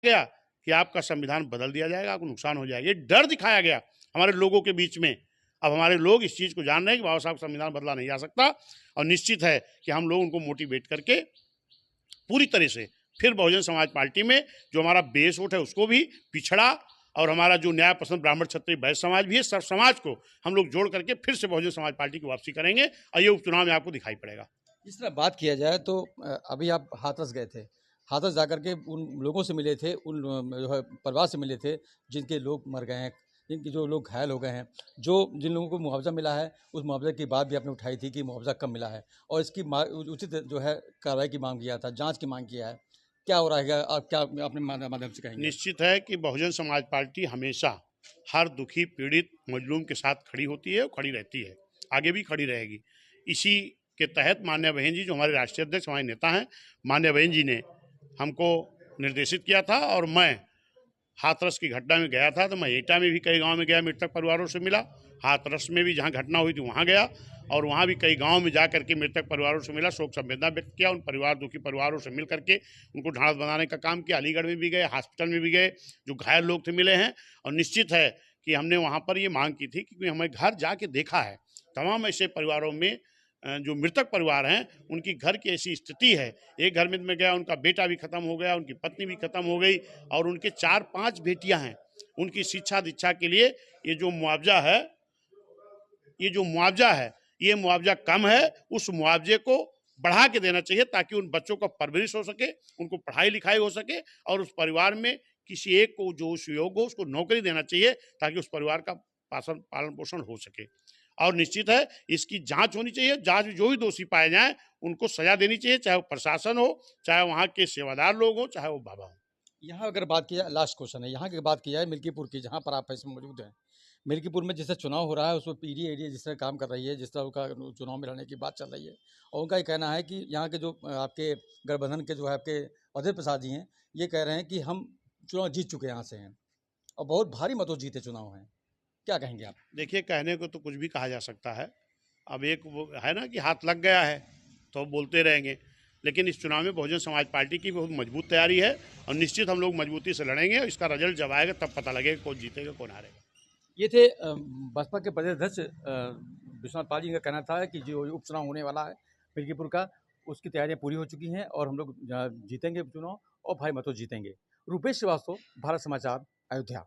गया कि आपका संविधान बदल दिया जाएगा, आपको नुकसान हो जाएगा। ये डर दिखाया गया हमारे लोगों के बीच में। अब हमारे लोग इस चीज़ को जान रहे हैं कि बाबा साहब संविधान बदला नहीं जा सकता, और निश्चित है कि हम लोग उनको मोटिवेट करके पूरी तरह से फिर बहुजन समाज पार्टी में जो हमारा बेस वोट है उसको भी, पिछड़ा और हमारा जो न्याय पसंद ब्राह्मण क्षत्रिय वैश्य समाज भी है, सब समाज को हम लोग जोड़ करके फिर से बहुजन समाज पार्टी की वापसी करेंगे, और ये उपचुनाव में आपको दिखाई पड़ेगा। इस तरह बात किया जाए तो अभी आप हाथरस गए थे, हाथरस जाकर के उन लोगों से मिले थे, उन जो है परिवार से मिले थे जिनके लोग मर गए हैं, जिनके जो लोग घायल हो गए हैं, जो जिन लोगों को मुआवजा मिला है, उस मुआवजे की बात भी आपने उठाई थी कि मुआवजा कम मिला है और इसकी उचित जो है कार्रवाई की मांग किया था, जांच की मांग किया है। क्या हो रहा है, आप क्या अपने माध्यम से कहेंगे? निश्चित है कि बहुजन समाज पार्टी हमेशा हर दुखी पीड़ित मजलूम के साथ खड़ी होती है और खड़ी रहती है, आगे भी खड़ी रहेगी। इसी के तहत माननीय बहन जी जो हमारे राष्ट्रीय अध्यक्ष हमारे नेता हैं, माननीय बहन जी ने हमको निर्देशित किया था, और मैं हाथरस की घटना में गया था, तो मैं एटा में भी कई गांव में गया, मृतक परिवारों से मिला। हाथरस में भी जहां घटना हुई थी वहां गया, और वहां भी कई गांव में जा करके मृतक परिवारों से मिला, शोक संवेदना व्यक्त किया, उन परिवार दुखी परिवारों से मिल करके उनको ढांढस बनाने का काम किया। अलीगढ़ में भी गए, हॉस्पिटल में भी गए, जो घायल लोग थे मिले हैं। और निश्चित है कि हमने वहाँ पर ये मांग की थी, क्योंकि हमें घर जाके देखा है तमाम ऐसे परिवारों में जो मृतक परिवार हैं उनकी घर की ऐसी स्थिति है। एक घर में मैं गया, उनका बेटा भी खत्म हो गया, उनकी पत्नी भी खत्म हो गई, और उनके 4-5 बेटियां हैं। उनकी शिक्षा दीक्षा के लिए ये जो मुआवजा है, ये मुआवजा कम है। उस मुआवजे को बढ़ा के देना चाहिए ताकि उन बच्चों का परवरिश हो सके, उनको पढ़ाई लिखाई हो सके, और उस परिवार में किसी एक को जो सुयोग हो उसको नौकरी देना चाहिए ताकि उस परिवार का पालन पोषण हो सके। और निश्चित है इसकी जांच होनी चाहिए, जांच में जो भी दोषी पाए जाएं उनको सजा देनी चाहिए, चाहे वो प्रशासन हो, चाहे वहाँ के सेवादार लोग हो, चाहे वो बाबा हो। यहाँ अगर बात की जाए, लास्ट क्वेश्चन है, यहाँ की बात की जाए मिल्कीपुर की, जहाँ पर आप इसमें मौजूद हैं, मिल्कीपुर में जैसे चुनाव हो रहा है उसमें पीडी एरिया जिस तरह काम कर रही है, जिस तरह उनका चुनाव में लड़ने की बात चल रही है, और उनका ये कहना है कि यहाँ के जो आपके गठबंधन के जो है आपके अधीर प्रसाद जी हैं, ये कह रहे हैं कि हम चुनाव जीत चुके यहाँ से हैं और बहुत भारी मतों जीते चुनाव हैं। क्या कहेंगे आप? देखिए, कहने को तो कुछ भी कहा जा सकता है। अब एक वो है ना कि हाथ लग गया है तो बोलते रहेंगे, लेकिन इस चुनाव में बहुजन समाज पार्टी की बहुत मजबूत तैयारी है, और निश्चित हम लोग मजबूती से लड़ेंगे, और इसका रिजल्ट जब आएगा तब पता लगेगा कौन जीतेगा कौन हारेगा। ये थे बसपा के प्रदेश अध्यक्ष विश्वनाथ पाल जी का कहना था कि जो उपचुनाव होने वाला है मिल्कीपुर का, उसकी तैयारियां पूरी हो चुकी हैं और हम लोग जीतेंगे चुनाव और भारी मतों जीतेंगे। रूपेश श्रीवास्तव, भारत समाचार, अयोध्या।